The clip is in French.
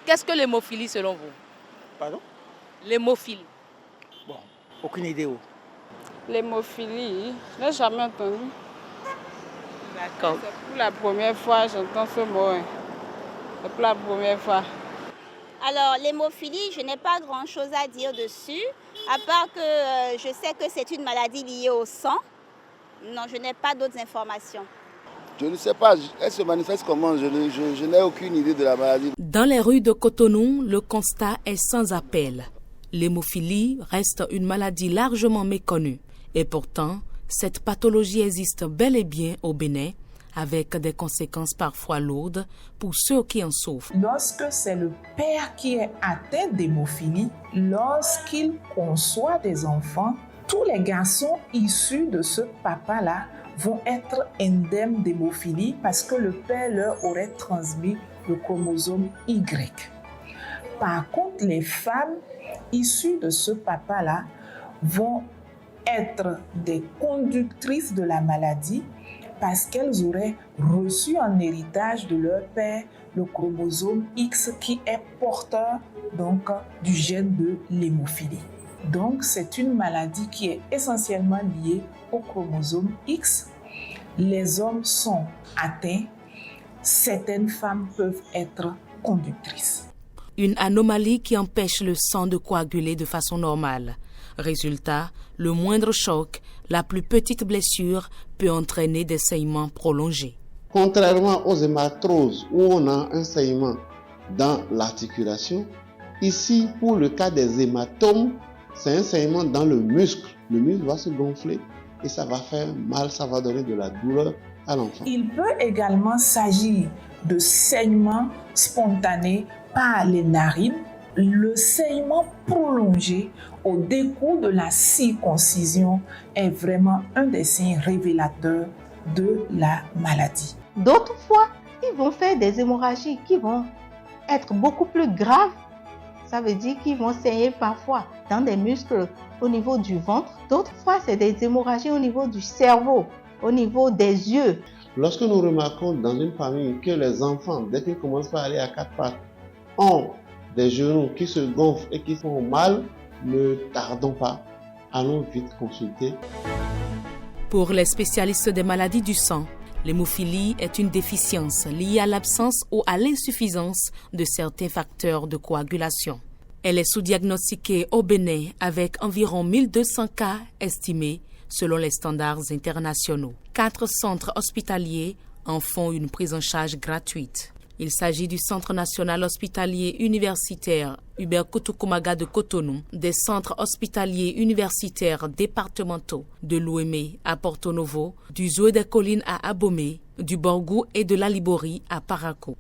Qu'est-ce que l'hémophilie selon vous? Pardon? L'hémophilie. Bon, aucune idée où. L'hémophilie, je n'ai jamais entendu. D'accord. C'est pour la première fois que j'entends ce mot. C'est pour la première fois. Alors, l'hémophilie, je n'ai pas grand-chose à dire dessus, à part que je sais que c'est une maladie liée au sang. Non, je n'ai pas d'autres informations. Je ne sais pas, elle se manifeste comment, je n'ai aucune idée de la maladie. Dans les rues de Cotonou, le constat est sans appel. L'hémophilie reste une maladie largement méconnue. Et pourtant, cette pathologie existe bel et bien au Bénin, avec des conséquences parfois lourdes pour ceux qui en souffrent. Lorsque c'est le père qui est atteint d'hémophilie, lorsqu'il conçoit des enfants, tous les garçons issus de ce papa-là vont être indemnes d'hémophilie parce que le père leur aurait transmis le chromosome Y. Par contre, les femmes issues de ce papa-là vont être des conductrices de la maladie parce qu'elles auraient reçu en héritage de leur père le chromosome X qui est porteur donc du gène de l'hémophilie. Donc c'est une maladie qui est essentiellement liée au chromosome X. Les hommes sont atteints, certaines femmes peuvent être conductrices. Une anomalie qui empêche le sang de coaguler de façon normale. Résultat, le moindre choc, la plus petite blessure peut entraîner des saignements prolongés. Contrairement aux hématoses où on a un saignement dans l'articulation, ici, pour le cas des hématomes, c'est un saignement dans le muscle. Le muscle va se gonfler et ça va faire mal, ça va donner de la douleur à l'enfant. Il peut également s'agir de saignements spontanés par les narines. Le saignement prolongé au décours de la circoncision est vraiment un des signes révélateurs de la maladie. D'autres fois, ils vont faire des hémorragies qui vont être beaucoup plus graves. Ça veut dire qu'ils vont saigner parfois dans des muscles au niveau du ventre. D'autres fois, c'est des hémorragies au niveau du cerveau, au niveau des yeux. Lorsque nous remarquons dans une famille que les enfants, dès qu'ils commencent à aller à quatre pattes, ont des genoux qui se gonflent et qui font mal, ne tardons pas, allons vite consulter. Pour les spécialistes des maladies du sang, l'hémophilie est une déficience liée à l'absence ou à l'insuffisance de certains facteurs de coagulation. Elle est sous-diagnostiquée au Bénin avec environ 1200 cas estimés selon les standards internationaux. 4 centres hospitaliers en font une prise en charge gratuite. Il s'agit du Centre national hospitalier universitaire Hubert Kutukumaga de Cotonou, des centres hospitaliers universitaires départementaux de Lomé à Porto Novo, du Zoo des Collines à Abomey, du Borgou et de la Libori à Parakou.